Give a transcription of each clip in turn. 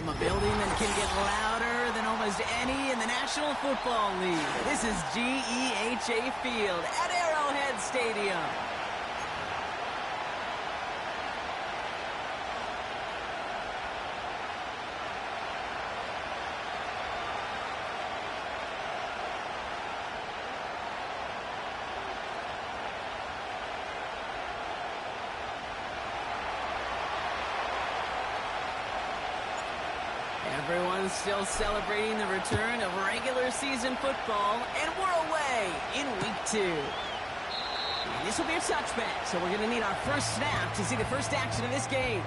from a building that can get louder than almost any in the National Football League. This is GEHA Field at Arrowhead Stadium. Everyone's still celebrating the return of regular season football, and we're away in week 2. And this will be a touchback, so we're going to need our first snap to see the first action of this game.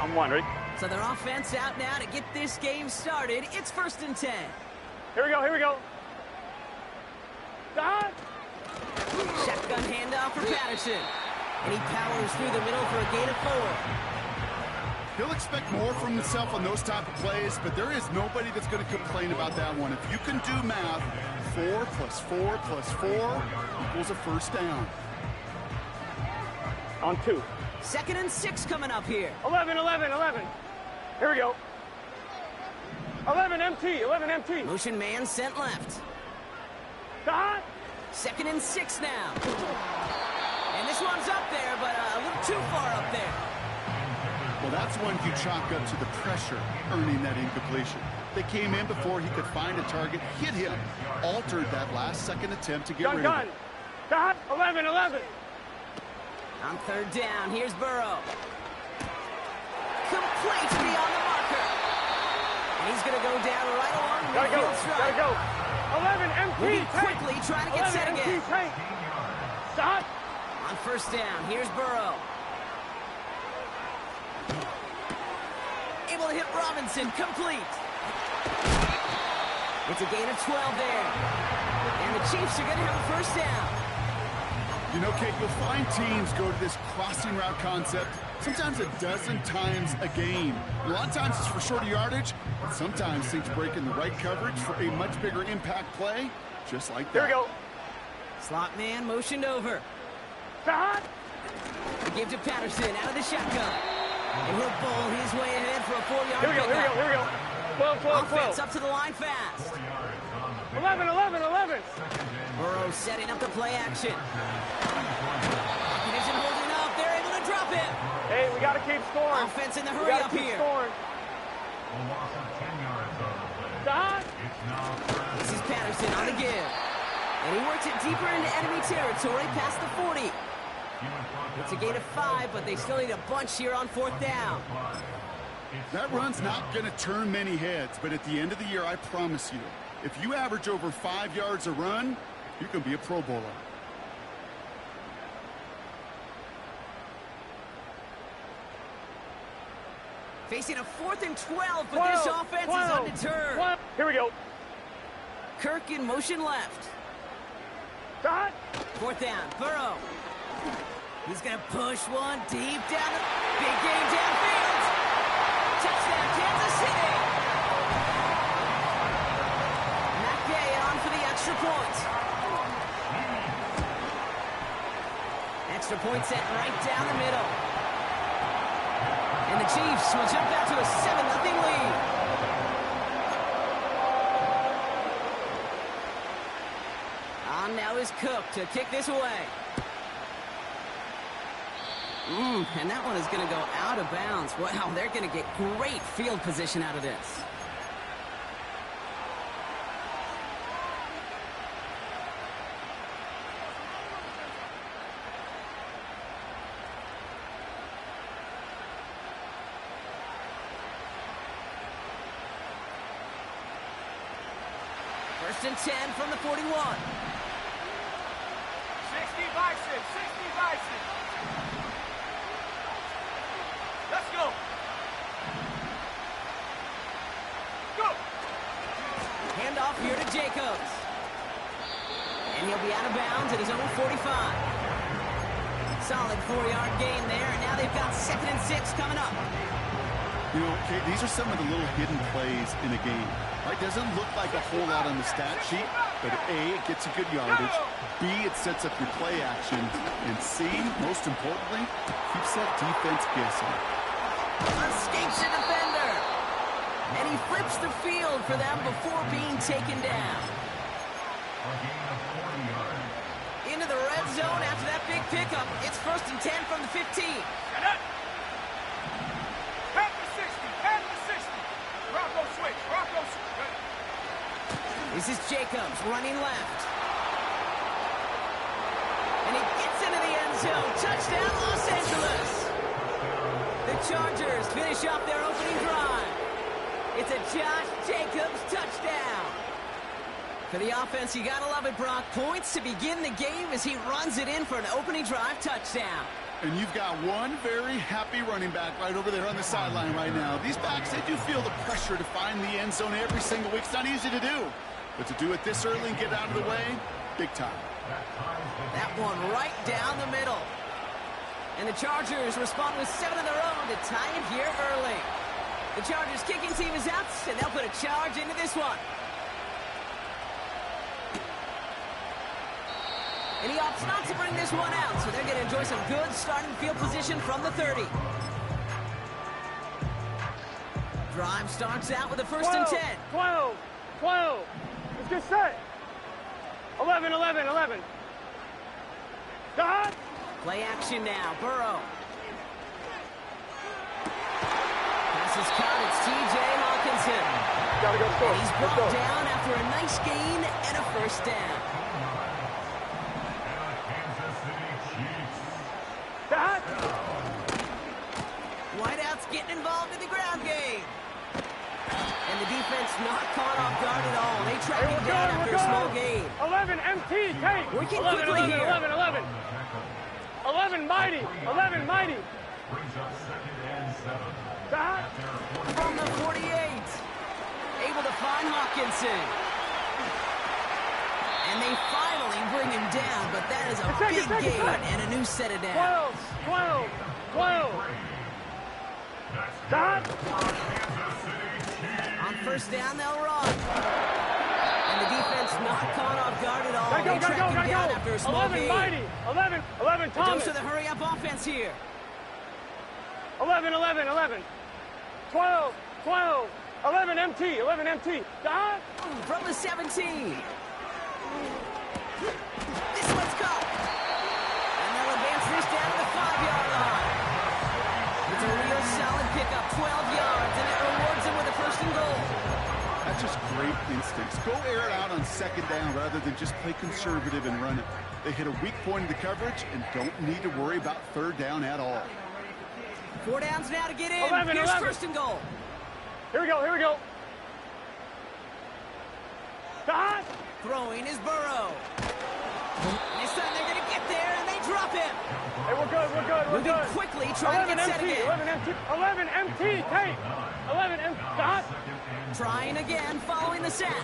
I'm one, ready? So their offense out now to get this game started. It's 1st and 10. Here we go, here we go. Dot! Shotgun handoff for Patterson. And he powers through the middle for a gain of 4. He'll expect more from himself on those type of plays, but there is nobody that's going to complain about that one. If you can do math, 4 plus 4 plus 4 equals a first down. On 2. 2nd and 6 coming up here. 11. Here we go. 11 MT. Motion man sent left. Dot! 2nd and 6 now. And this one's up there, but a little too far up there. Well, that's one you chalk up to the pressure earning that incompletion. They came in before he could find a target, hit him, altered that last second attempt to get rid of it. Dot! 11. On 3rd down, here's Burrow. Complete beyond the marker. And he's going to go down right along the midfield stripe. Gotta go. 11 MT. Moving quickly, trying to get set again. Dot! On 1st down, here's Burrow. Able to hit Robinson, complete. It's a gain of 12 there. And the Chiefs are going to have a 1st down. You know, Kate, you'll find teams go to this crossing route concept sometimes a dozen times a game. A lot of times it's for shorter yardage, but sometimes things break in the right coverage for a much bigger impact play, just like that. Here we go. Slot man motioned over. Dot! Give to Patterson out of the shotgun. And he'll bowl his way ahead for a 4-yard Here we go. 12. Offense up to the line fast. 11. Burrow setting up the play action. Isn't holding up. They're able to drop him. Hey, we got to keep scoring. Offense in the hurry up here. Dot! This is Patterson on the give. And he works it deeper into enemy territory past the 40. It's a gain of 5, but they still need a bunch here on 4th down. That run's not going to turn many heads, but at the end of the year, I promise you, if you average over 5 yards a run, you can be a Pro Bowler. Facing a 4th and 12, but this offense is undeterred. Here we go. Kirk in motion left. Dot! 4th down, Burrow. He's going to push one deep down the big game downfield. Touchdown, Kansas City. Matt Gay on for the extra point. Extra point set right down the middle. And the Chiefs will jump out to a 7-0 lead. On now is Cook to kick this away. And that one is going to go out of bounds. Wow, they're going to get great field position out of this. First and 10 from the 41. 60 Bison. Let's go. Handoff here to Jacobs. And he'll be out of bounds at his own 45. solid 4-yard gain there, and now they've got 2nd and 6 coming up. You know, Kate, these are some of the little hidden plays in a game. Right? Doesn't look like a whole lot on the stat sheet, but A, it gets you good yardage. B, it sets up your play action. And C, most importantly, keeps that defense guessing. Escapes the defender. And he flips the field for them before being taken down. Into the red zone after that big pickup. It's 1st and 10 from the 15. Half the 60. Rocco switch. This is Jacobs running left. And he gets into the end zone. Touchdown, Los Angeles. The Chargers finish off their opening drive. It's a Josh Jacobs touchdown. For the offense, you gotta love it, Brock. Points to begin the game as he runs it in for an opening drive touchdown. And you've got one very happy running back right over there on the sideline right now. These backs, they do feel the pressure to find the end zone every single week. It's not easy to do. But to do it this early and get out of the way, big time. That one right down the middle. And the Chargers respond with 7 of their own to tie it here early. The Chargers kicking team is out, and they'll put a charge into this one. And he opts not to bring this one out, so they're going to enjoy some good starting field position from the 30. Drive starts out with a 1st and 10. 12. Let's get set. 11. Dot. Play action now. Burrow. Pass is caught. It's T.J. Hawkinson. Gotta go score. And he's brought down after a nice gain and a 1st down. Dot. Whiteout's getting involved in the ground game. And the defense not caught off guard at all. They track him down after a small gain. 11 MT, Kate. Working 11, quickly 11, here. 11. 11 mighty. Dot. From the 48. Able to find Hawkinson. And they finally bring him down, but that is a big gain and a new set of downs. 12. Dot. On 1st down, they'll run. And the defense not caught off guard at all. They track him down after a small 11 gain. mighty. 11 Thomas. Goes to the hurry-up offense here. 11. 12. 11 MT. Dot. From the 17. This one's caught. And they'll advance this down to the 5-yard line. It's a real solid pickup, 12 yards, and it rewards them with a 1st and goal. That's just great instincts. Go air it out on 2nd down rather than just play conservative and run it. They hit a weak point in the coverage and don't need to worry about 3rd down at all. 4 downs now to get in. 11. Here's 1st and goal. Here we go. Dot. Throwing is Burrow. This time they're going to get there, and they drop him. Hey, we're good. Moving quickly, trying to get set again. 11 MT, Kate. 11 MT. Dot. Trying again, following the sack.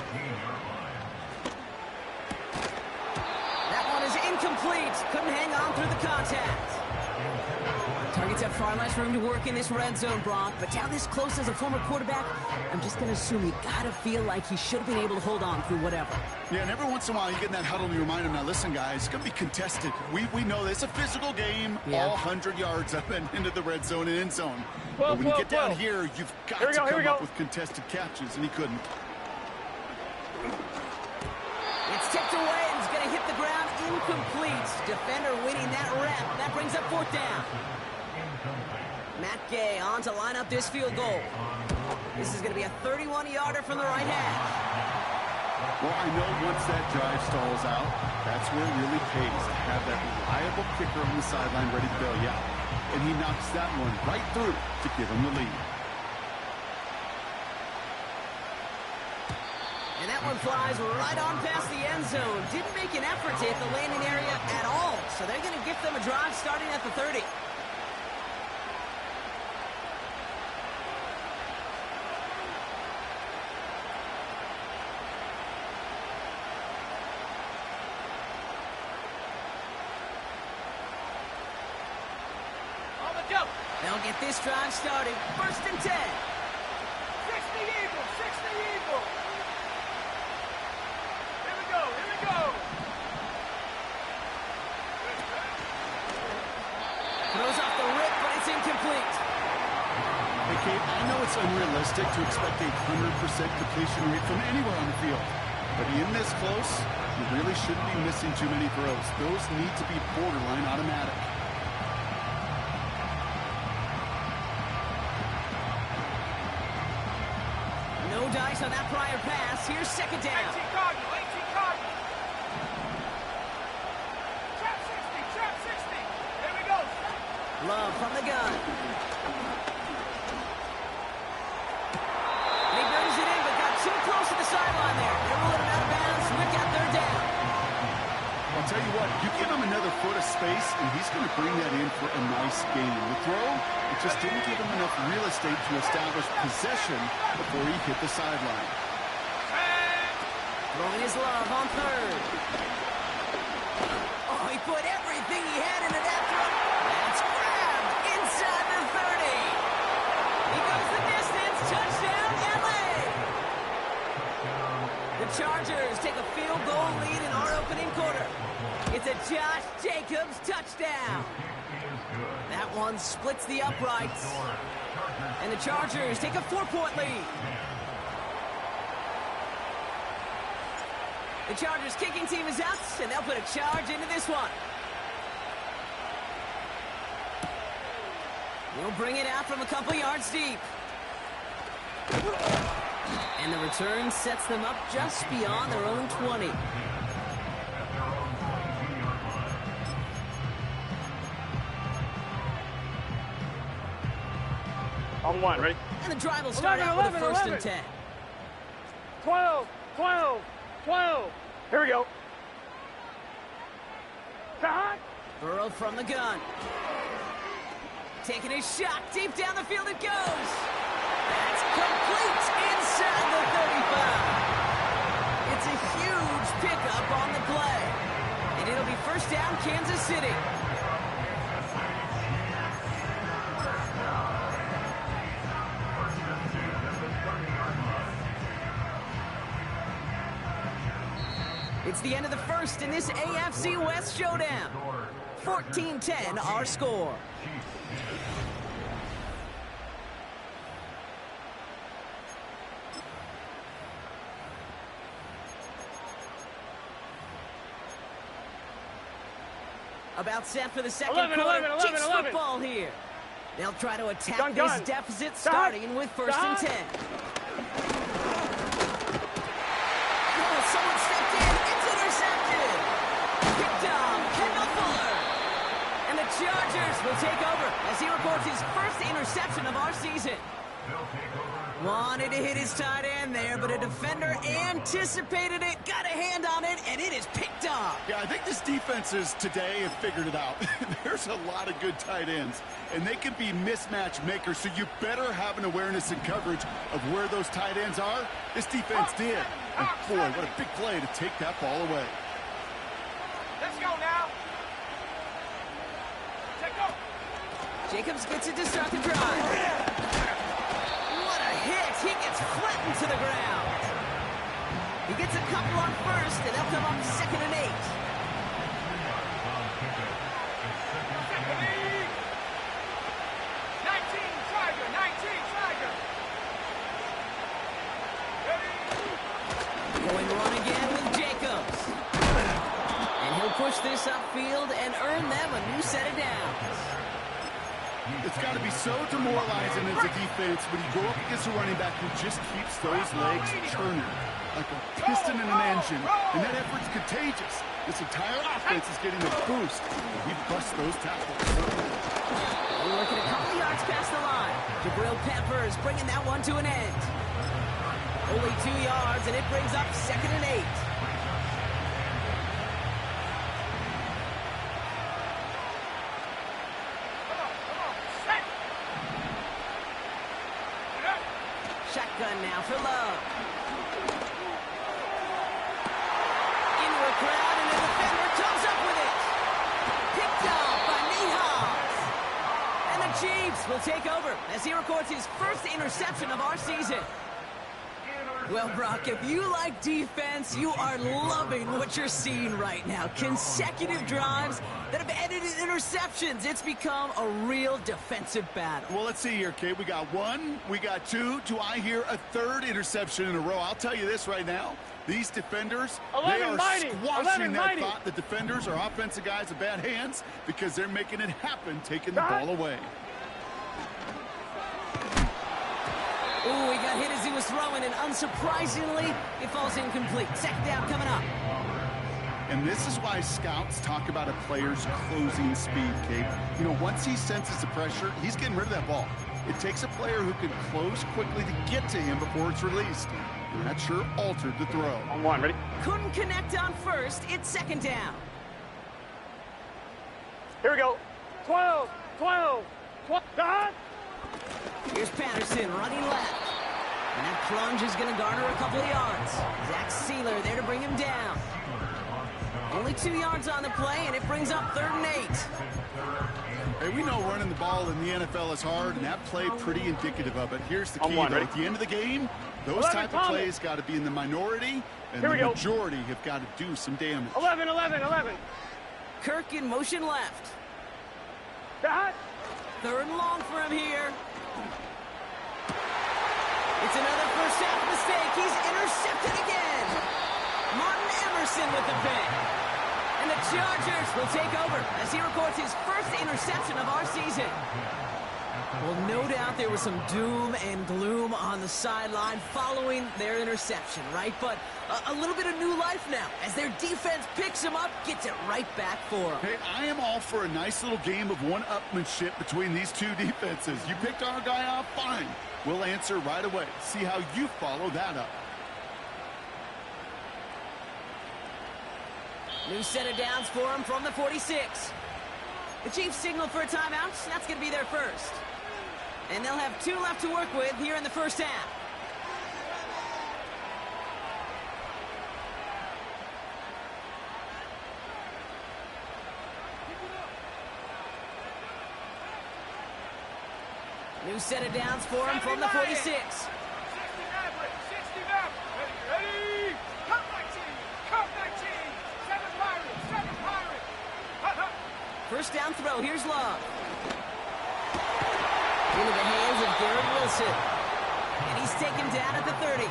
That one is incomplete. Couldn't hang on through the contact. Targets have far less room to work in this red zone, Brock. But now this close as a former quarterback, I'm just going to assume you got to feel like he should have been able to hold on through whatever. Yeah, and every once in a while you get in that huddle and you remind him, now listen, guys, it's going to be contested. We know this. It's a physical game, all 100 yards up and into the red zone and end zone. But when you get down here, you've got to come up with contested catches, and he couldn't. It's tipped away, and it's going to hit the ground incomplete. Defender winning that rep. That brings up 4th down. Matt Gay on to line up this field goal. This is going to be a 31-yarder from the right half. Well, I know once that drive stalls out, that's where it really pays to have that reliable kicker on the sideline ready to bail you out. And he knocks that one right through to give him the lead. And that one flies right on past the end zone. Didn't make an effort to hit the landing area at all. So they're going to give them a drive starting at the 30. They'll get this drive started. 1st and 10. 60 Eagles, 60 Eagles. Here we go, here we go. Throws off the rip, but it's incomplete. Hey, Kate, I know it's unrealistic to expect a 100% completion rate from anywhere on the field. But in this close, you really shouldn't be missing too many throws. Those need to be borderline automatic. No dice on that prior pass. Here's 2nd down. 18 Cardinal, 18 Cardinal. Trap 60, trap 60. Here we go. Love from the gun. And he brings it in, but got too close to the sideline there. They're rolling him out of bounds. Rick got 3rd down. I'll tell you what, you give him another foot of space, and he's going to bring that in for a nice gain. The throw, it just didn't give him enough real estate to establish possession before he hit the sideline. Throwing his Love on 3rd. Oh, he put everything he had into that throw. That's grabbed inside the 30. He goes the distance. Touchdown, LA. The Chargers take a field goal lead in our opening quarter. It's a Josh Jacobs touchdown. That one splits the uprights. And the Chargers take a 4-point lead. The Chargers kicking team is out, and they'll put a charge into this one. They'll bring it out from a couple yards deep. And the return sets them up just beyond their own 20. On 1, ready? And the drive will start out with a 1st and 10. 12, 12, 12. Here we go. Cut. Burrow from the gun. Taking a shot. Deep down the field it goes. That's complete inside the 35. It's a huge pickup on the play. And it'll be 1st down, Kansas City. It's the end of the 1st in this AFC West showdown. 14-10 our score. About set for the second quarter. Chiefs football here. They'll try to attack this deficit starting with 1st and 10. Someone stepped in. It's intercepted. Picked off. Kendall Fuller. And the Chargers will take over as he records his 1st interception of our season. Wanted to hit his tight end there, but a defender anticipated it, got a hand on it, and it is picked off. Yeah, I think this defenses today have figured it out. There's a lot of good tight ends, and they can be mismatch makers, so you better have an awareness and coverage of where those tight ends are. This defense did. And boy, what a big play to take that ball away. Let's go now. Take go. Jacobs gets it to start the drive. What a hit. He gets flattened to the ground. He gets a couple on 1st, and they'll come up 2nd and 8. Going to run again with Jacobs. And he'll push this upfield and earn them a new set of downs. It's got to be so demoralizing as a defense when you go up against a running back who just keeps those legs churning like a piston in an engine, and that effort's contagious. This entire offense is getting a boost. He busts those tackles. We're looking a couple yards past the line. Jabril Peppers bringing that one to an end. Only 2 yards, and it brings up 2nd and 8. Shotgun now for Love. Into a crowd, and the defender comes up with it. Picked off by Nate Hobbs. And the Chiefs will take over as he records his first interception of our season. Well, Brock, if you like defense, you are loving what you're seeing right now. Consecutive drives that have ended in interceptions. It's become a real defensive battle. Well, let's see here, Kate. We got one, we got two. Do I hear a third interception in a row? I'll tell you this right now. These defenders, they are squashing that thought. The defenders are offensive guys with bad hands because they're making it happen, taking the ball away. Ooh, he got hit as he was throwing, and unsurprisingly, it falls incomplete. Second down coming up. And this is why scouts talk about a player's closing speed, Kate. You know, once he senses the pressure, he's getting rid of that ball. It takes a player who can close quickly to get to him before it's released. And that sure altered the throw. On one, ready? Couldn't connect on first. It's second down. Here we go. 12, 12, 12. Dot. Here's Patterson running left. And that plunge is going to garner a couple of yards. Zach Sealer there to bring him down. Only 2 yards on the play, and it brings up 3rd and 8. Hey, we know running the ball in the NFL is hard, and that play pretty indicative of it. Here's the key, though. At the end of the game, those type of plays got to be in the minority, and the majority have got to do some damage. 11, 11, 11. Kirk in motion left. Dot. 3rd and long for him here. It's another first half mistake. He's intercepted again. Martin Emerson with the pick. And the Chargers will take over as he records his first interception of our season. Well, no doubt there was some doom and gloom on the sideline following their interception, right? But a little bit of new life now as their defense picks him up, gets it right back for him. Hey, I am all for a nice little game of one-upmanship between these two defenses. You picked our guy off, fine. We'll answer right away. See how you follow that up. New set of downs for him from the 46. The Chiefs signal for a timeout. That's going to be their first. And they'll have 2 left to work with here in the first half. New set of downs for him from the 46. 60 ready? Cut 19, 7 Pirates. First down throw, here's Love. Into the hands of Garrett Wilson. And he's taken down at the 30.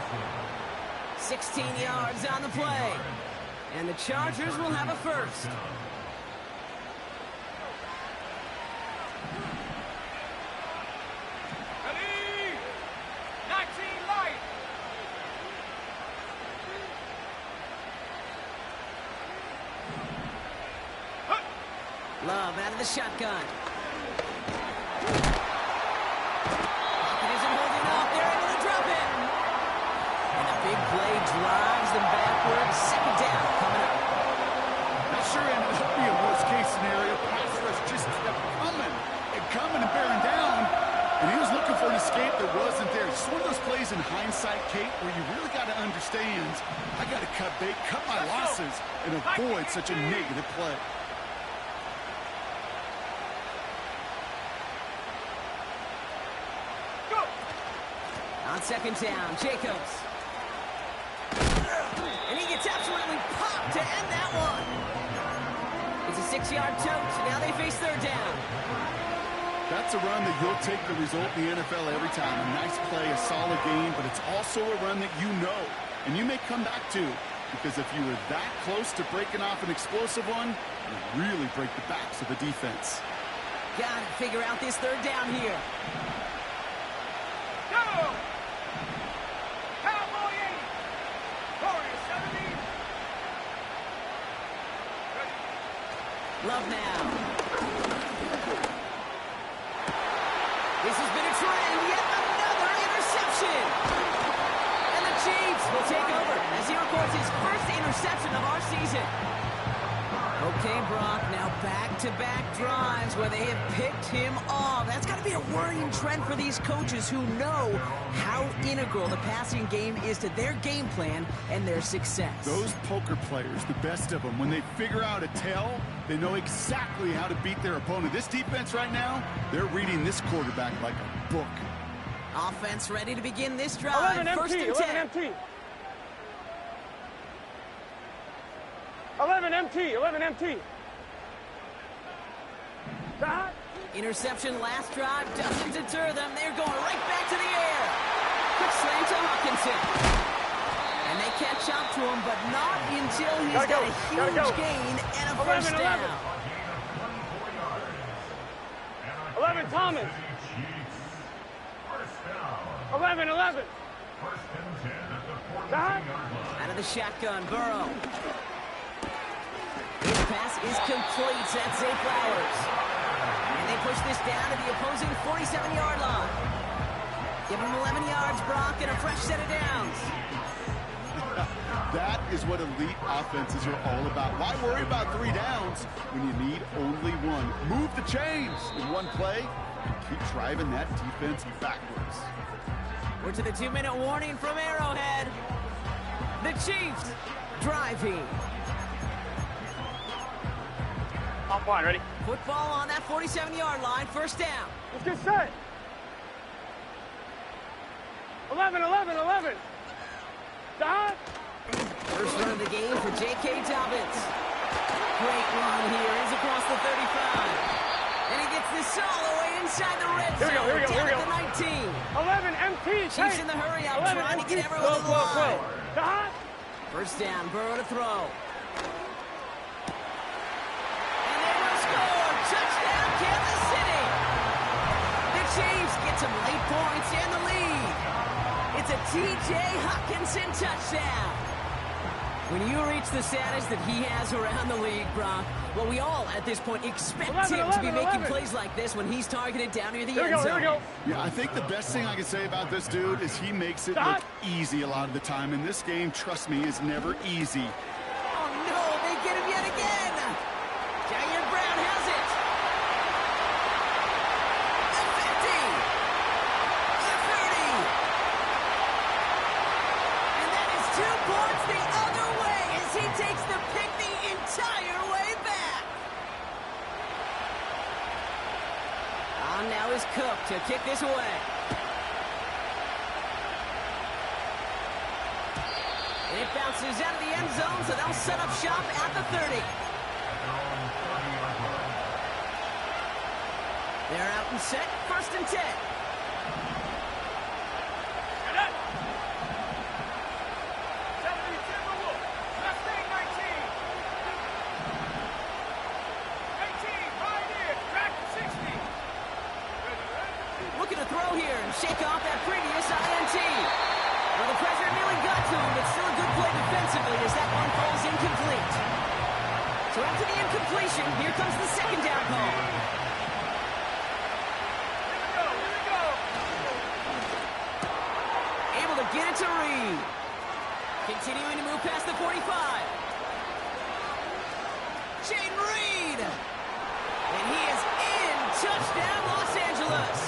16 yards on the play. And the Chargers will have a first. Ready? 19 light. Love out of the shotgun. Big play drives them backwards. Second down coming up. That sure ended up being a worst-case scenario. Pass rush just kept coming and bearing down. And he was looking for an escape that wasn't there. It's one of those plays in hindsight, Kate, where you really got to understand, I got to cut bait, cut my losses, and avoid such a negative play. Go. On second down, Jacobs. And he gets absolutely popped to end that one. It's a 6-yard tote. Now they face 3rd down. That's a run that you'll take the result in the NFL every time. A nice play, a solid game, but it's also a run that you know and you may come back to, because if you were that close to breaking off an explosive one, you really break the backs of the defense. Got to figure out this 3rd down here. Go! Cowboy 8. Warrior 70. Love now. This has been a trend. Yet another interception. And the Chiefs will take over as he records his first interception of our season. Okay, Brock, now back-to-back drives where they have picked him off. That's got to be a worrying trend for these coaches who know how integral the passing game is to their game plan and their success. Those poker players, the best of them, when they figure out a tell, they know exactly how to beat their opponent. This defense right now, they're reading this quarterback like a book. Offense ready to begin this drive. 11 First MT, and 11 10. MT. 11 MT, 11 MT. Stop. Interception last drive doesn't deter them. They're going right back to the air. Quick slam to Hawkinson. And they catch up to him, but not until he's got a huge gain and a first down. 11 Thomas. 11. Stop. Out of the shotgun, Burrow. His pass is complete. That's Zay Flowers. And they push this down to the opposing 47-yard line. Give him 11 yards, Brock, and a fresh set of downs. That is what elite offenses are all about. Why worry about 3 downs when you need only one? Move the chains in one play and keep driving that defense backwards. We're to the 2-minute warning from Arrowhead. The Chiefs driving. On point, ready? Football on that 47-yard line, first down. Let's get set. 11. Stop. First run of the game for J.K. Dobbins. Great run here. He's across the 35. And he gets this all the way inside the red zone. Here we go. Down at the 19. 11 MT. Chiefs in the hurry out, trying to get everyone in line. Stop. First down, Burrow to throw. And they will score. Touchdown, Kansas City. The Chiefs get some late points and the lead. It's a T.J. Hockenson touchdown. When you reach the status that he has around the league, Brock, well, we all at this point expect him to be making plays like this when he's targeted down near the end zone. Here we go. Yeah, I think the best thing I can say about this dude is he makes it look easy a lot of the time. And this game, trust me, is never easy. Oh, no, they get him yet again. Jair Brown has it. The 50. The 30. And that is 2 points the other way as he takes the pick the entire way back. Now is Cook to kick this away. And it bounces out of the end zone, so they'll set up shop at the 30. They're out and set, first and 10. Looking to throw here and shake off that previous INT. Well, the pressure nearly got to him, but still a good play defensively as that one falls incomplete. So after the incompletion, here comes the second down call. Here we go. Able to get it to Reed. Continuing to move past the 45. Jayden Reed. And he is in. Touchdown, Los Angeles.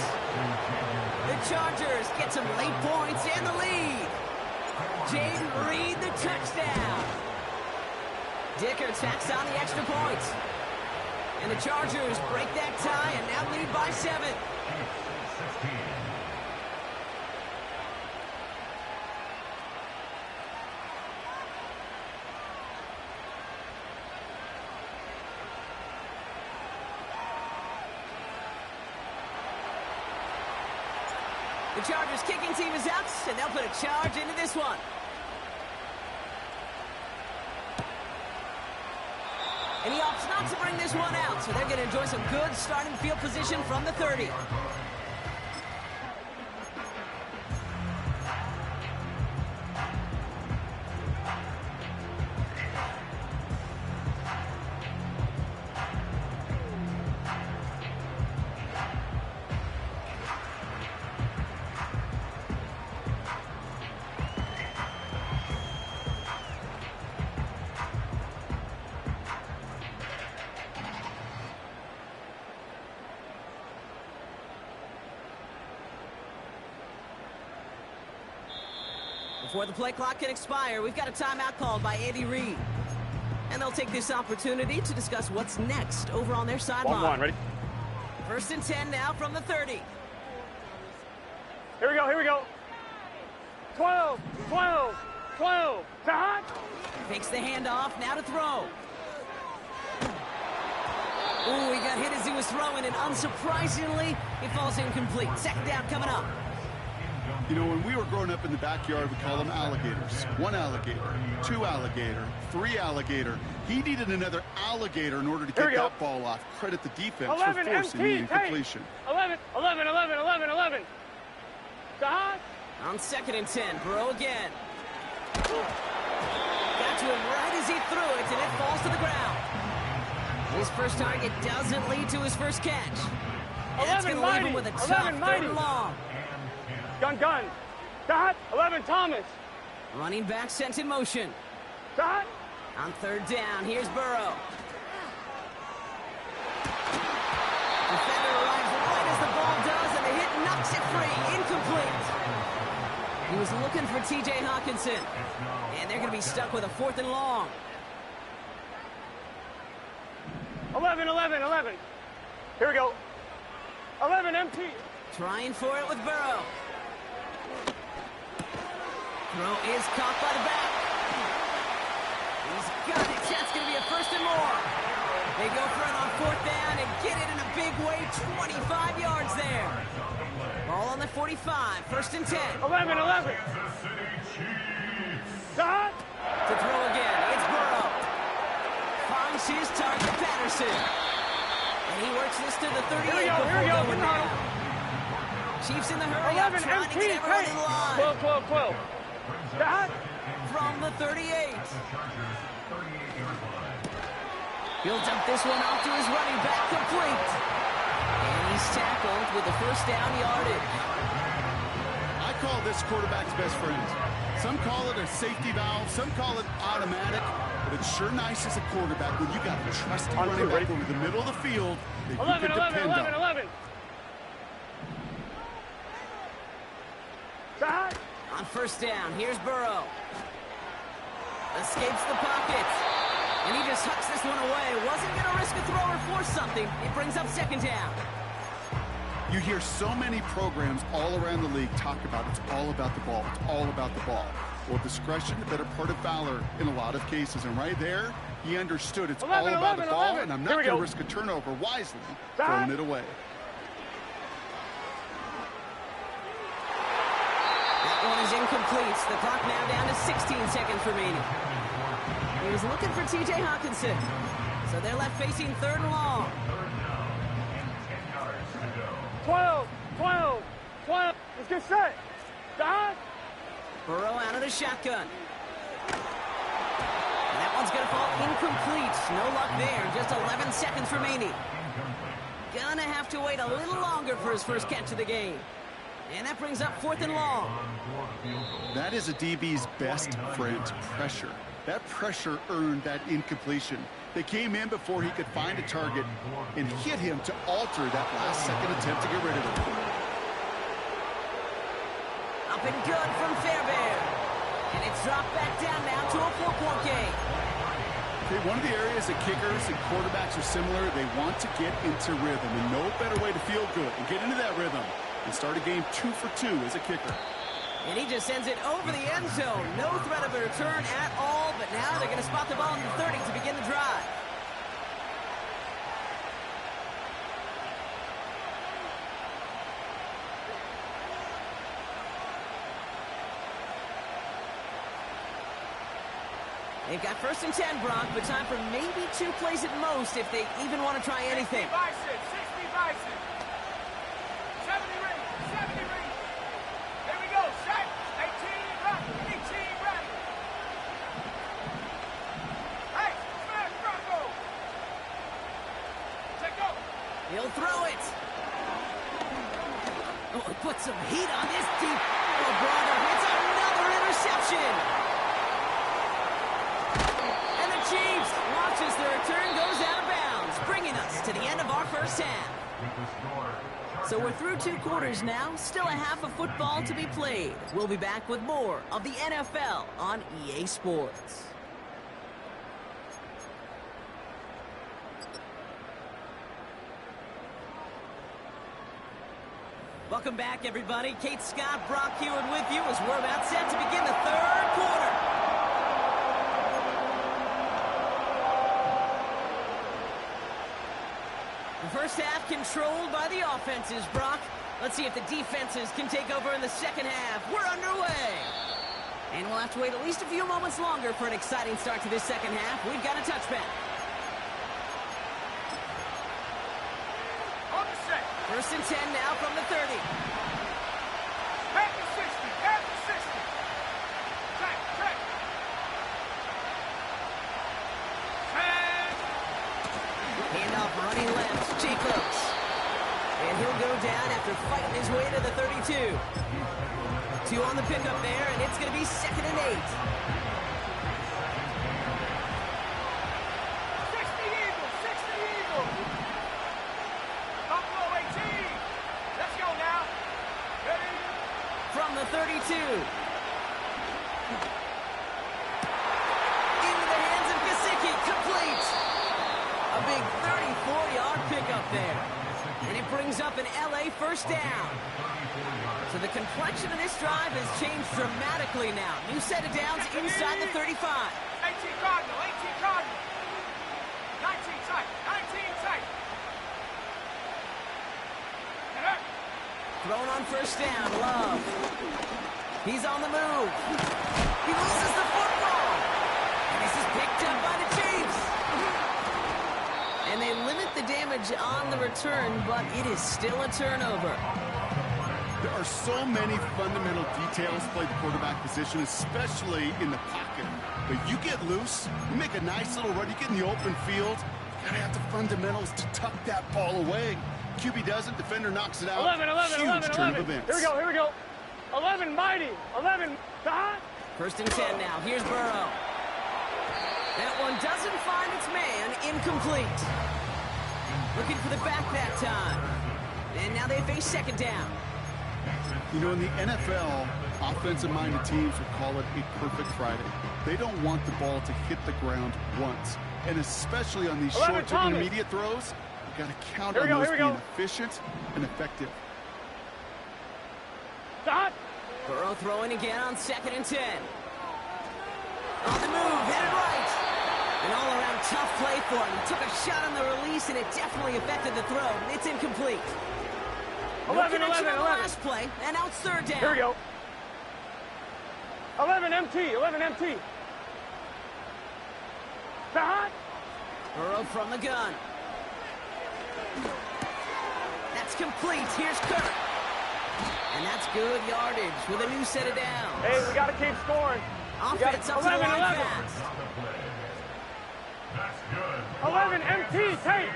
The Chargers get some late points and the lead. Jayden Reed, the touchdown. Dicker tacks on the extra points. And the Chargers break that tie and now lead by 7. The Chargers kicking team is out, and they'll put a charge into this one. And he opts not to bring this one out, so they're going to enjoy some good starting field position from the 30. Before the play clock can expire, we've got a timeout called by Andy Reid. And they'll take this opportunity to discuss what's next over on their sideline. 1-1, ready? 1st and 10 now from the 30. Here we go, here we go. 12, 12, 12. To hot. Fakes the handoff, now to throw. Ooh, he got hit as he was throwing, and unsurprisingly, he falls incomplete. 2nd down coming up. You know, when we were growing up in the backyard, we call them alligators. 1 alligator, 2 alligator, 3 alligator. He needed another alligator in order to get that ball off. Credit the defense for forcing the incompletion. 11, 11, 11, 11, 11. To hot. On 2nd and 10, Burrow again. Got to him right as he threw it, and it falls to the ground. His first target doesn't lead to his first catch. And that's going to leave him with a tough 3rd and long. Gun. Dot. 11, Thomas. Running back sent in motion. Dot. On 3rd down, here's Burrow. Defender arrives right as the ball does, and the hit knocks it free. Incomplete. He was looking for T.J. Hawkinson. And they're going to be stuck with a 4th and long. 11, 11, 11. Here we go. 11, empty. Trying for it with Burrow. Throw is caught by the back. He's got it. That's going to be a 1st and more. They go for it on 4th down and get it in a big way. 25 yards there. Ball on the 45. 1st and 10. 11, 11. Dot. To throw again. It's Burrow. Finds his target, Patterson. And he works this to the 38 Here we before go. going down. Chiefs in the hurry 11, up, trying to get everyone in line. 12, 12, 12. Dot. From the 38. He'll dump this one off to his running back, complete. And he's tackled with the 1st down yardage. I call this quarterback's best friend. Some call it a safety valve, some call it automatic, but it's sure nice as a quarterback when you got a trusty running back over the middle of the field that 11, you can 11, depend 11, on. 11. Dot. On 1st down, here's Burrow. Escapes the pocket. And he just hucks this one away. Wasn't going to risk a throw or force something. It brings up 2nd down. You hear so many programs all around the league talk about it's all about the ball. It's all about the ball. Well, discretion, the better part of valor in a lot of cases. And right there, he understood it's 11, all about 11, the ball, 11. and I'm not going to risk a turnover wisely, throwing it away. That one is incomplete. The clock now down to 16 seconds remaining. He was looking for T.J. Hawkinson. So they're left facing 3rd and long. 12, 12, 12. Let's get set. Dot. Burrow out of the shotgun. And that one's going to fall incomplete. No luck there. Just 11 seconds remaining. Gonna have to wait a little longer for his first catch of the game. And that brings up 4th and long. That is a DB's best friend, pressure. That pressure earned that incompletion. They came in before he could find a target and hit him to alter that last-second attempt to get rid of it. Up and good from Fairbairn. And it's dropped back down now to a 4-point game. Okay, one of the areas that kickers and quarterbacks are similar, they want to get into rhythm, and no better way to feel good and get into that rhythm and start a game 2 for 2 as a kicker. And he just sends it over the end zone. No threat of a return at all, but now they're going to spot the ball in the 30 to begin the drive. They've got 1st and 10, Brock, but time for maybe 2 plays at most if they even want to try anything. 60 Bison, 60 Bison. 70 ring, 70 ring. There we go, set. 18 ready, 18 ready. Hey, smash, Bronco. Check go. He'll throw it. Oh, he put some heat on this deep. Oh, brother, it's another interception. Chiefs watch as the return goes out of bounds, bringing us to the end of our first half. So we're through 2 quarters now, still a half of football to be played. We'll be back with more of the NFL on EA Sports. Welcome back, everybody. Kate Scott, Brock Hewitt with you as we're about set to begin the 3rd quarter. The first half controlled by the offenses, Brock. Let's see if the defenses can take over in the second half. We're underway. And we'll have to wait at least a few moments longer for an exciting start to this second half. We've got a touchback. On the set. 1st and 10 now from the 30. At the 60. At the 60. Track, track. Handoff running left, Jacobs. And he'll go down after fighting his way to the 32. 2 on the pickup there, and it's going to be 2nd and 8. 60 Eagles, 60 Eagles. Buffalo 18. Let's go now. Ready? From the 32. Into the hands of Gesicki, complete. A big 34-yard pickup there. And it brings up an LA first down. So the complexion of this drive has changed dramatically now. New set of downs inside the 35. 18 Cardinal, 18 Cardinal. 19 tight, 19 tight. Thrown on first down, Love. He's on the move. He loses the football. And this is picked up by the Chiefs. And they limit the damage on the return, but it is still a turnover. There are so many fundamental details to play the quarterback position, especially in the pocket. But you get loose, you make a nice little run, you get in the open field, you gotta have the fundamentals to tuck that ball away. QB doesn't, defender knocks it out. 11. Turn of events. Here we go. 11, mighty. 11, hot. 1st and 10 now. Here's Burrow. That one doesn't find its man. Incomplete. Looking for the back that time. And now they face 2nd down. You know, in the NFL, offensive-minded teams would call it a perfect Friday. They don't want the ball to hit the ground once. And especially on these short to intermediate throws, you got to count on those being efficient and effective. Stop. Burrow throwing again on 2nd and 10. On the move, headed right. An all-around tough play for him. He took a shot on the release, and it definitely affected the throw. It's incomplete. 11. Last play, and now it's 3rd down. Here we go. 11 MT. Hot. Burrow from the gun. That's complete. Here's Kirk. And that's good yardage with a new set of downs. Hey, we got to keep scoring. Offense up to the line fast. 11 MT, tight.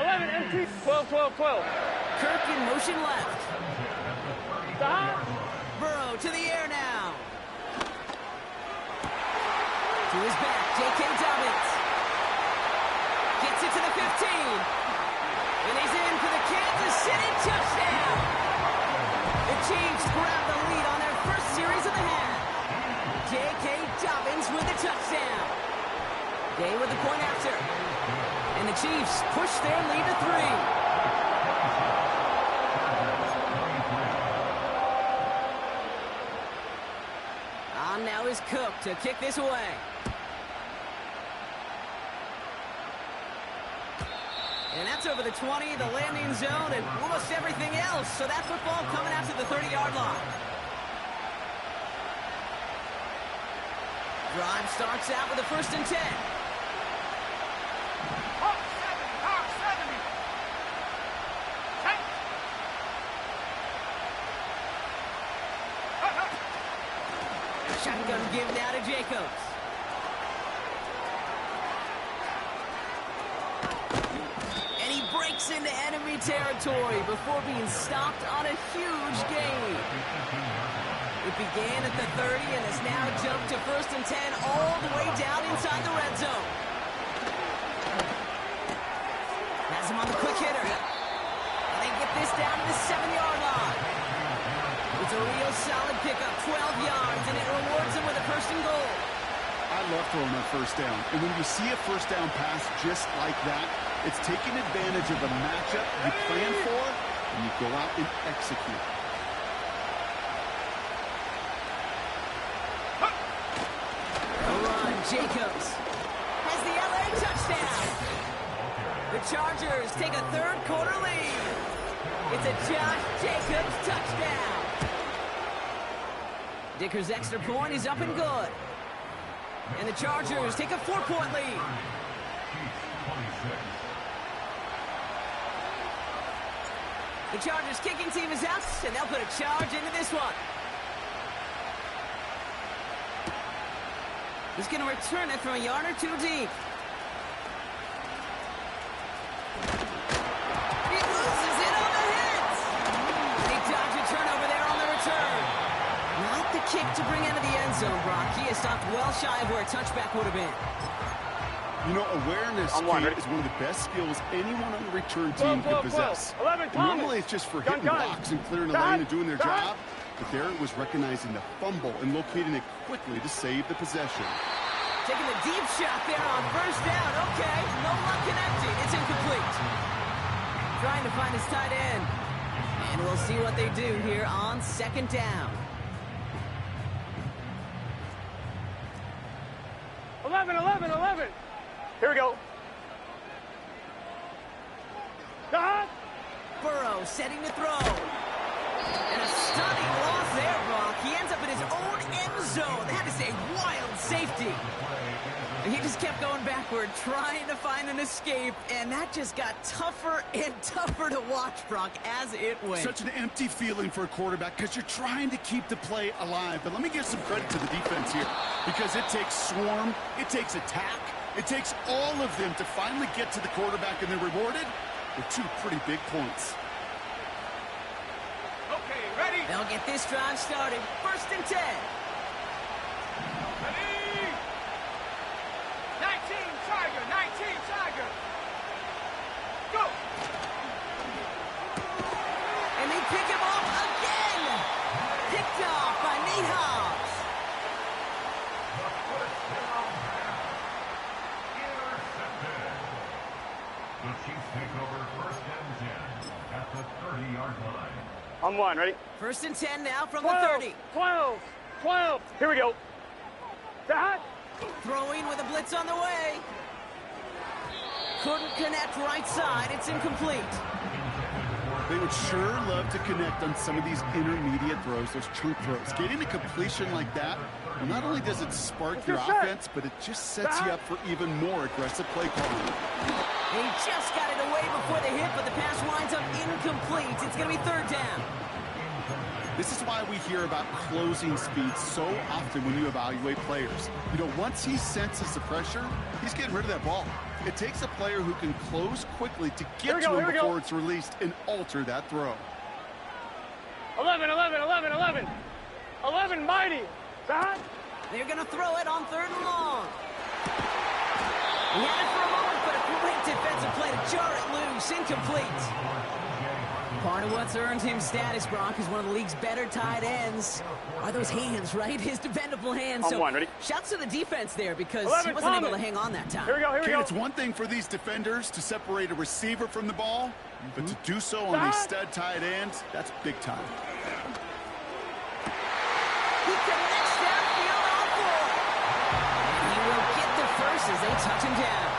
11 MT, 12. Kirk in motion left. Stop. Burrow to the air now. To his back, J.K. Dobbins. Gets it to the 15. And he's in for the Kansas City touchdown. The Chiefs grab the lead on their first series of the half. J.K. Dobbins with the touchdown. Day with the point after. And the Chiefs push their lead to 3. On now is Cook to kick this away. And that's over the 20, the landing zone, and almost everything else. So that football coming out to the 30-yard line. Drive starts out with a 1st and 10. Hawk 70. Shotgun give now to Jacobs. And he breaks into enemy territory before being stopped on a huge gain. It began at the 30 and has now jumped to 1st and 10 all the way down inside the red zone. Has him on the quick hitter. down to the 7-yard line. It's a real solid pickup, 12 yards, and it rewards him with a first and goal. I love throwing on first down. And when you see a first down pass just like that, it's taking advantage of a matchup you plan for, and you go out and execute. Jacobs has the LA touchdown. The Chargers take a third-quarter lead. It's a Josh Jacobs touchdown. Dicker's extra point is up and good. And the Chargers take a 4-point lead. The Chargers kicking team is out, and they'll put a charge into this one. He's going to return it from a yard or two deep. He loses it on the hit. They dodge a turnover there on the return. Not the kick to bring into the end zone, Brock. He is stopped well shy of where a touchback would have been. You know, awareness, Kate, is one of the best skills anyone on the return team can possess. 11, normally it's just for hitting blocks and clearing the lane and doing their job. But there it was recognizing the fumble and locating it quickly to save the possession. Taking the deep shot there on first down. Okay, no luck connecting. It's incomplete. Trying to find his tight end. And we'll see what they do here on second down. 11, 11, 11. Here we go. Dot. Burrow setting to throw. And a stunning loss there, Brock. He ends up in his own end zone. That is a wild safety. And he just kept going backward, trying to find an escape, and that just got tougher and tougher to watch, Brock, as it went. Such an empty feeling for a quarterback because you're trying to keep the play alive. But let me give some credit to the defense here because it takes swarm, it takes attack, it takes all of them to finally get to the quarterback, and they're rewarded with 2 pretty big points. Okay, ready? They'll get this drive started. First and 10. Ready? 19 Tiger, 19 Tiger. Go. And they pick him off again. Picked off by Nate Hobbs. The Chiefs take over first and 10 at the 30-yard line. On one, ready? First and 10 now from 12, the 30. 12, 12. Here we go. Dot. Throwing with a blitz on the way. Couldn't connect right side. It's incomplete. They would sure love to connect on some of these intermediate throws, those chunk throws. Getting a completion like that, well, not only does it spark your offense, but it just sets you up for even more aggressive play calling. He just got it away before the hit, but the pass winds up incomplete. It's going to be third down. This is why we hear about closing speed so often when you evaluate players. You know, once he senses the pressure, he's getting rid of that ball. It takes a player who can close quickly to get to him before it's released and alter that throw. 11, 11, 11, 11. 11, mighty. Dot. They're going to throw it on third and long. He had it for a moment, but a great defensive play to jar it loose. Incomplete. Part of what's earned him status, Brock, is one of the league's better tight ends. Are those hands, right? His dependable hands. On one, ready? Shouts to the defense there because 11, he wasn't Thomas. able to hang on that time. Here we go, here we Okay, go. it's one thing for these defenders to separate a receiver from the ball, but to do so on these stud tight ends, that's big time. He connects downfield on 4. And he will get the first as they touch him down.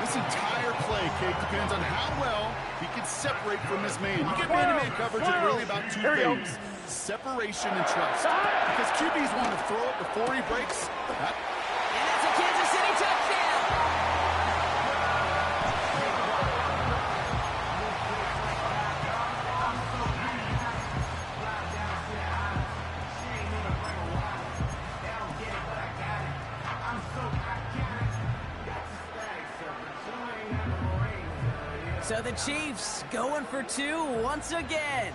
This entire play, Kate, depends on how well he can separate from his man. You get man-to-man coverage, it's really about 2 things. Separation and trust. Because QBs want to throw it before he breaks. And that's a Kansas City touchdown. So the Chiefs going for 2 once again.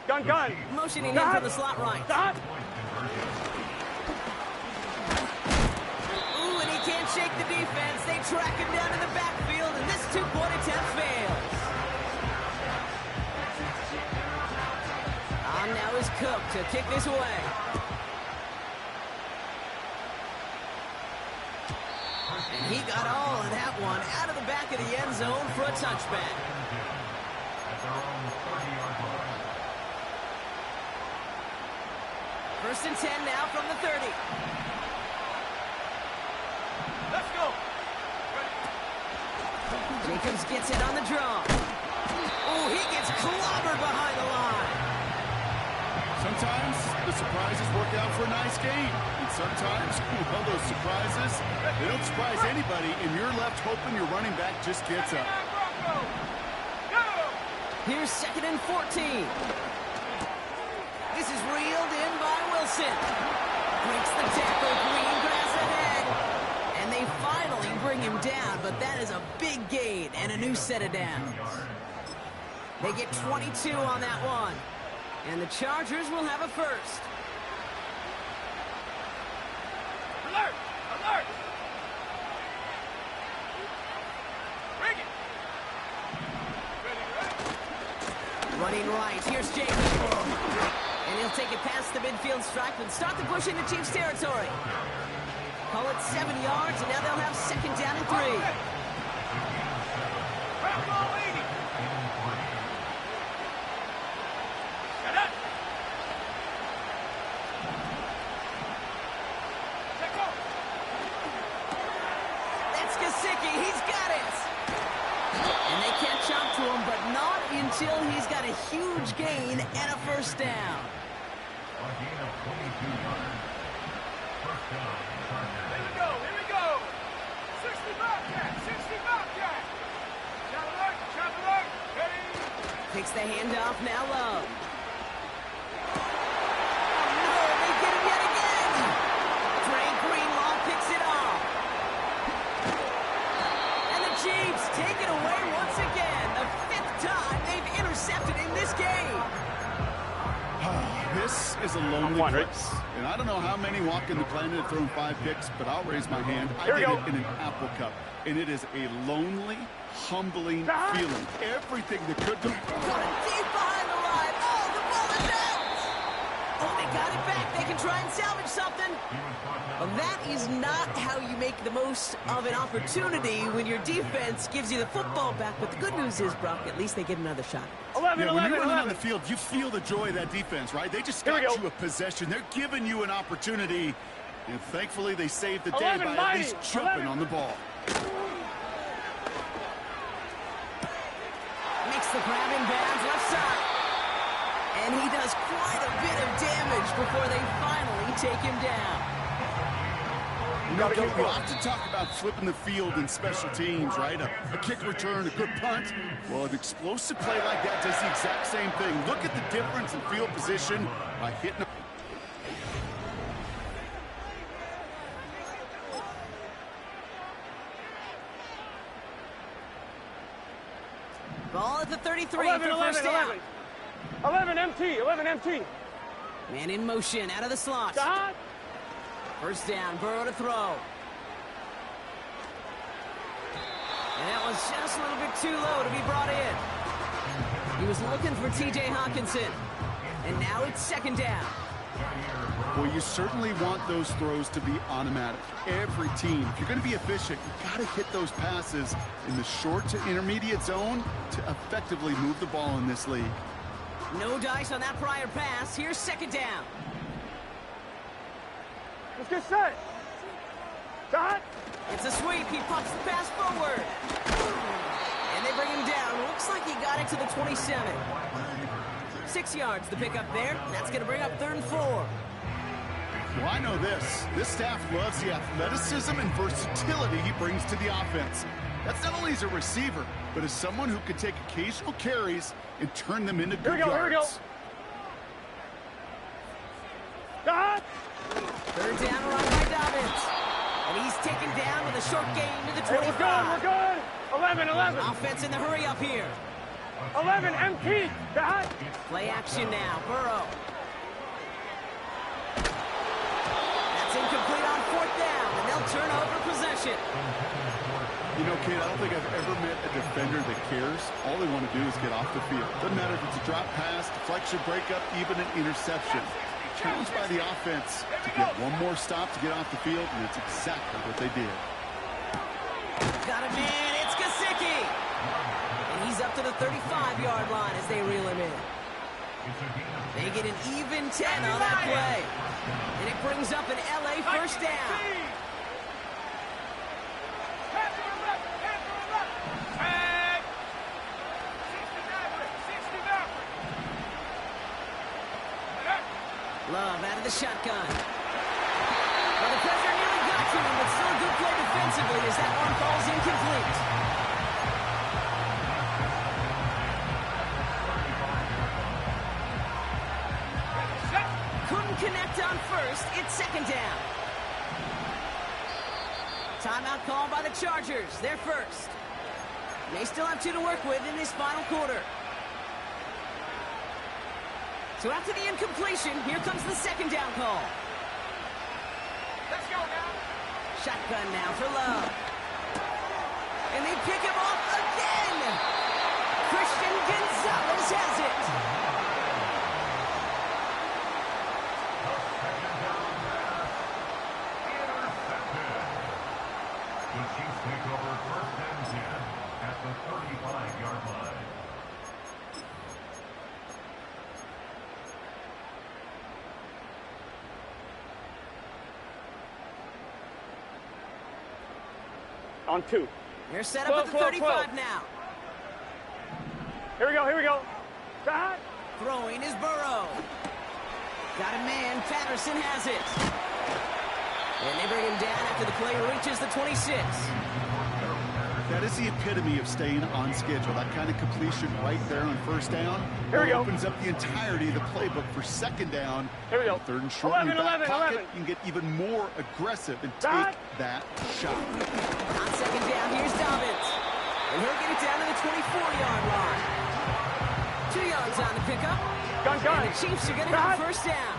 Gun, gun. Motioning in from the slot right. Dot. Ooh, and he can't shake the defense. They track him down in the backfield, and this 2-point attempt fails. Cook to kick this away. And he got all of that one out of the back of the end zone for a touchback. At their own 30-yard line. First and 10 now from the 30. Let's go. Jacobs gets it on the draw. Oh, he gets clobbered behind the line. Sometimes the surprises work out for a nice game. And sometimes, well, those surprises, they don't surprise anybody, and you're left hoping your running back just gets up. Here's 2nd and 14. This is reeled in by Wilson. Breaks the tackle, green grass ahead. And they finally bring him down, but that is a big gain and a new set of downs. They get 22 on that one. And the Chargers will have a first. Alert! Alert! Bring it! Ready, ready? Running right, here's Jacobs. And he'll take it past the midfield stripe and start the push into Chiefs territory. Call it 7 yards, and now they'll have 2nd down and 3. Ground ball 80. Shut up. Check off. That's Gesicki, he's got it! And they catch up to him, but not until he's got a huge gain and a first down. A gain of 22 yards. First down, Chargers. Here we go. Here we go. 60 Bobcat. 60 Bobcat. Shot alert. Shot alert. Ready. Takes the handoff, now low. Oh no, they get him yet again! Frank Greenlaw picks it off. And the Chiefs take it away once again. The 5th time they've intercepted in this game. This is a lonely place. And I don't know how many walk in the planet have thrown 5 picks, but I'll raise my hand. I did it in an Apple Cup. And it is a lonely, humbling feeling. Everything that could do. Got it deep behind the line. Oh, the ball is out! Oh, they got it back. They can try and salvage something. Well, that is not how you make the most of an opportunity when your defense gives you the football back. But the good news is, Brock, at least they get another shot. 11, Yeah, when 11, you're running 11. on the field, you feel the joy of that defense, right? They just got you a possession. They're giving you an opportunity. And thankfully, they saved the day 11, by at mighty. least jumping 11. on the ball. Makes the grab in bounds left side. And he does quite a bit of damage before they finally take him down. You know, Kate, we often talk about flipping the field in special teams, right? A kick return, a good punt. Well, an explosive play like that does the exact same thing. Look at the difference in field position by hitting a... Ball at the 33 11, for first 11, down. 11. 11 MT. 11 MT. Man in motion out of the slot. Shot. First down, Burrow to throw. And that was just a little bit too low to be brought in. He was looking for T.J. Hawkinson. And now it's 2nd down. Well, you certainly want those throws to be automatic. Every team, if you're going to be efficient, you've got to hit those passes in the short to intermediate zone to effectively move the ball in this league. No dice on that prior pass. Here's 2nd down. Let's get set. Shot. It's a sweep. He pops the pass forward. And they bring him down. Looks like he got it to the 27. 6 yards to pick up there. That's going to bring up 3rd and 4. Well, I know this. This staff loves the athleticism and versatility he brings to the offense. That's not only as a receiver, but as someone who can take occasional carries and turn them into good yards. Here we go. Shot. 3rd down run by Dobbins. And he's taken down with a short gain to the 25. We're good. 11, 11. Offense in the hurry up here. 11 MT. Shot. Play action now. Burrow. That's incomplete on 4th down, and they'll turn over possession. You know, Kate, I don't think I've ever met a defender that cares. All they want to do is get off the field. Doesn't matter if it's a drop pass, deflection, breakup, even an interception. Challenged by the offense to get one more stop to get off the field, and it's exactly what they did. Got a man, it's Gesicki. And he's up to the 35-yard line as they reel him in. They get an even 10 on that play. And it brings up an LA first down. Love out of the shotgun. Well, the pressure nearly got to him, but still a good play defensively as that one falls incomplete. Couldn't connect on first. It's second down. Timeout called by the Chargers. They're first. They still have 2 to work with in this final quarter. So after the incompletion, here comes the second down call. Let's go now. Shotgun now for Love. And they pick him off again. Christian Gonzalez has it. The Chiefs take over first and 10 at the 35-yard line. On 2. They're set up at the 35 now. Here we go. Stop. Throwing is Burrow. Got a man. Patterson has it. And they bring him down after the play reaches the 26. That is the epitome of staying on schedule. That kind of completion right there on first down. Here we go. Opens up the entirety of the playbook for second down. Here we go. Third and short. 11, in your back 11, pocket, 11. You can get even more aggressive and Dot. take that shot. On second down, here's Dobbins. And he'll get it down to the 24-yard line. 2 yards on the pickup. Gun. And the Chiefs are going to have first down.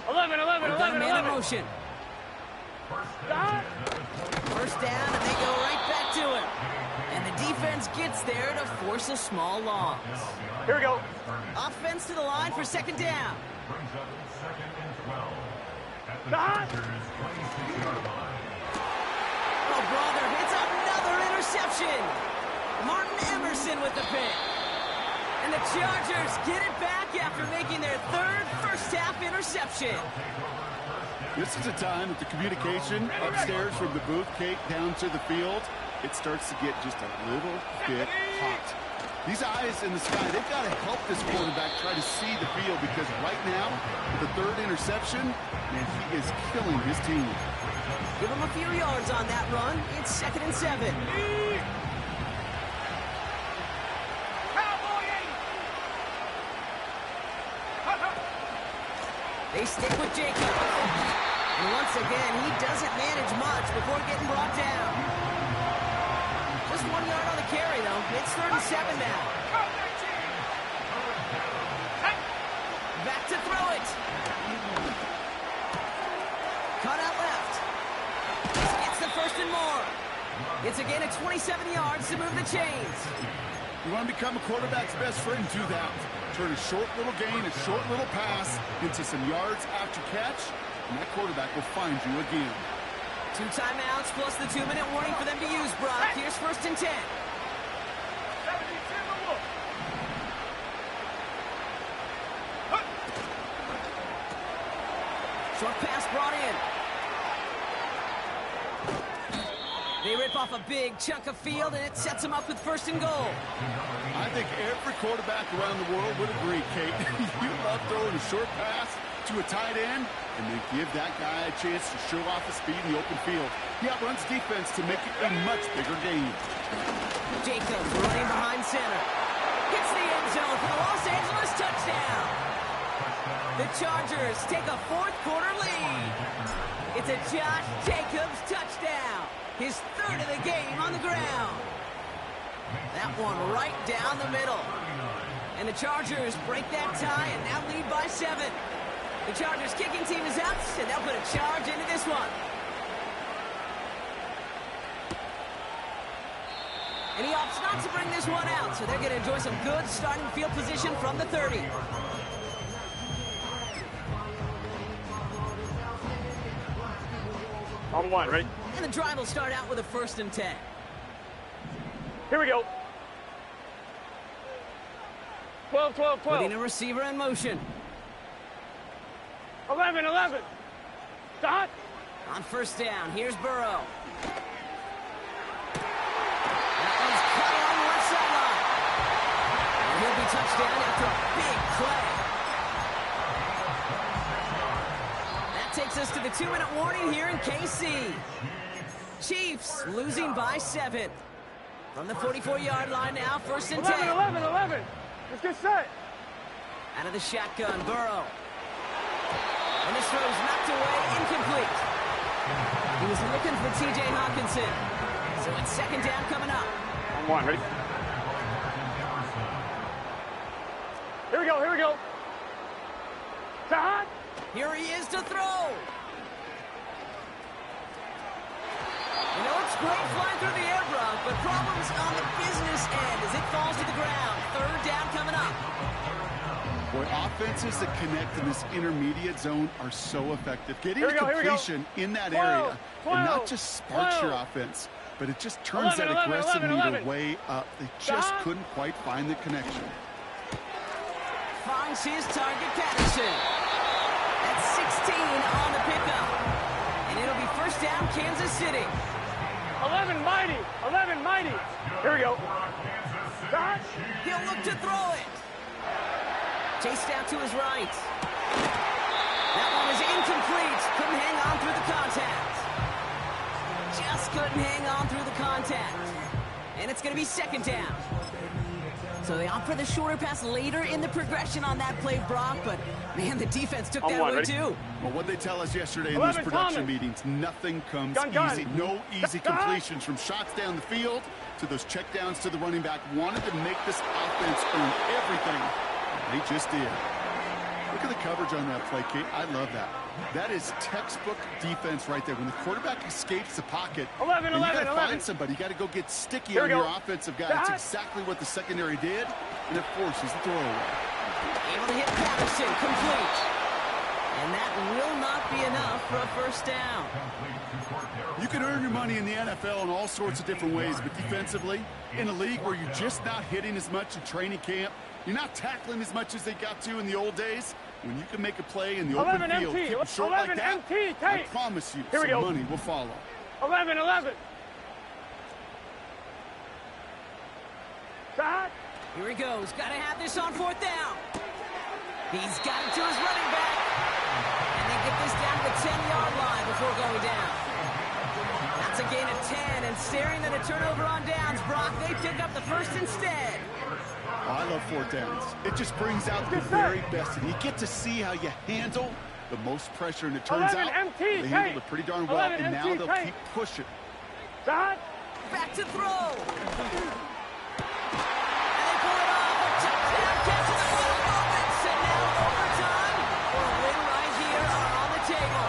11. They've got a man in motion. Stop. First down, and they go right back to him. And the defense gets there to force a small loss. Here we go. Offense to the line for second down. Brings up second and 12 at the Stop. Chargers' 26-yard line. Oh, brother, it's another interception. Martin Emerson with the pick. And the Chargers get it back after making their third first-half interception. This is a time that the communication upstairs from the booth, Kate, down to the field, it starts to get just a little bit hot. These eyes in the sky, they've got to help this quarterback try to see the field because right now, the third interception, man, he is killing his team. Give him a few yards on that run. It's 2nd and 7. They stick with Jacob. And once again, he doesn't manage much before getting brought down. Just 1 yard on the carry, though. It's 3rd and 7 now. Back to throw it. Cut out left. Gets the 1st and more. It's again at 27 yards to move the chains. You want to become a quarterback's best friend, do that. Turn a short little gain, a short little pass into some yards after catch, and that quarterback will find you again. 2 timeouts plus the 2-minute warning for them to use, Brock. Here's 1st and 10. Short pass brought in. They rip off a big chunk of field, and it sets them up with 1st and goal. I think every quarterback around the world would agree, Kate. You love throwing a short pass to a tight end, and then give that guy a chance to show off his speed in the open field. He outruns defense to make it a much bigger game. Jacobs running behind center. Hits the end zone for the Los Angeles touchdown. The Chargers take a 4th quarter lead. It's a Josh Jacobs touchdown. His 3rd of the game on the ground. That one right down the middle. And the Chargers break that tie and now lead by 7. The Chargers kicking team is out, and they'll put a charge into this one. And he opts not to bring this one out, so they're going to enjoy some good starting field position from the 30. On one, ready? And the drive will start out with a 1st and 10. Here we go. 12, 12, 12. Putting a receiver in motion. 11, 11. Dot. On 1st down, here's Burrow. That one's caught along the left sideline. And he'll be touchdown after a big play. That takes us to the 2-minute warning here in KC. Chiefs losing by 7. From the 44-yard line now, 1st and 10. 11, 11, 11. Let's get set. Out of the shotgun, Burrow. And this throw is knocked away, incomplete. He was looking for T.J. Hawkinson. So it's 2nd down coming up. On one, ready? Here we go, here we go. Dot. Here he is to throw. You know, it's great flying through the air, Brock, but problems on the business end as it falls to the ground. 3rd down coming up. Boy, offenses that connect in this intermediate zone are so effective. Getting Here we a go, here we go. completion in that 12, area, and not 12, just sparks your 12. offense, but it just turns 11, that 11, aggressive 11, meter way up. They just Stop. couldn't quite find the connection. Finds his target, Patterson. That's 16 on the pickup. And it'll be 1st down, Kansas City. 11, mighty. 11, mighty. Here we go. Dot. He'll look to throw it. Chased out to his right. That one is incomplete. Couldn't hang on through the contact. Just couldn't hang on through the contact. And it's going to be 2nd down. So they opt for the shorter pass later in the progression on that play, Brock. But, man, the defense took On that one, way, ready? too. Well, what they tell us yesterday in 11, those production Thomas. meetings, nothing comes Gun. easy. No easy Gun. completions from shots down the field to those checkdowns to the running back. Wanted to make this offense earn everything. They just did. Look at the coverage on that play, Kate. I love that. That is textbook defense right there. When the quarterback escapes the pocket, 11, you got to 11. find somebody. You got to go get sticky Here on we your go. offensive guy. Dot. That's exactly what the secondary did, and it forces the throwaway. Able to hit Patterson, complete. And that will not be enough for a 1st down. You can earn your money in the NFL in all sorts of different ways, but defensively, in a league where you're just not hitting as much in training camp, you're not tackling as much as they got to in the old days, when you can make a play in the open 11 field, MT, keep it short like 11 that, MT, I tape. promise you Here we some go. money will follow. 11, 11. Dot. Here he goes. Got to have this on 4th down. He's got it to his running back. And they get this down to the 10-yard line before going down. That's a gain of 10, and staring at a turnover on downs, Brock, they pick up the 1st instead. Oh, I love 4th downs. It just brings out the very best, and you get to see how you handle the most pressure, and it turns 11 out MT, they handled tape. it pretty darn well, 11 and now MT, they'll tape. keep pushing. Dot. Back to throw. And they pull it off. A touchdown catch in the final moments. And now overtime or a win right here are on the table.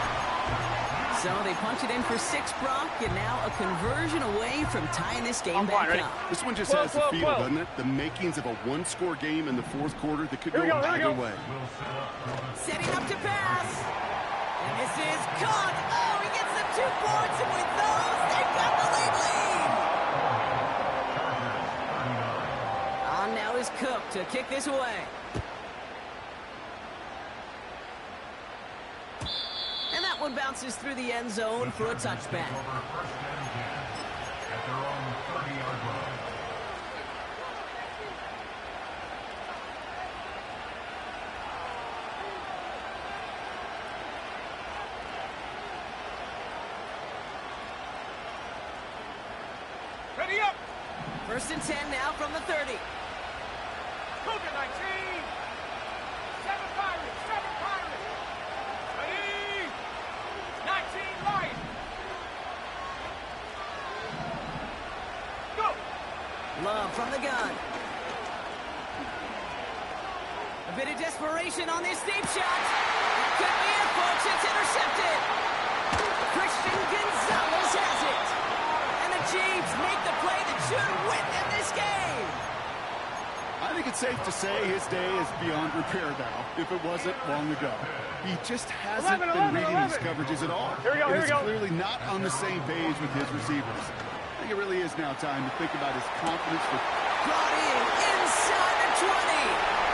So they punch it in for 6, Brock, and now a conversion away from tying this game back ready? up. This one just 12, has the 12, feel, 12. doesn't it? The makings of a one-score game in the 4th quarter that could Here we go go, here we either go. way. Setting up to pass. And this is caught. Oh, he gets the 2 points, and with those, they've got the lead. On now is Cook to kick this away. And that one bounces through the end zone for a touchback. At their own 30-yard line. Ready up. 1st and 10 now from the 30. Cougar 19. 7 Pirates. 7 Pirates. Ready. 19 Lions. Go. Love from the gun. A bit of desperation on this deep shot. That could be it, folks. It's intercepted. Christian Gonzalez has it. And the Chiefs make the play that should win them it's safe to say his day is beyond repair now, if it wasn't long ago. He just hasn't been reading these coverages at all. And is clearly not on the same page with his receivers. I think it really is now time to think about his confidence with... Brought in inside the 20.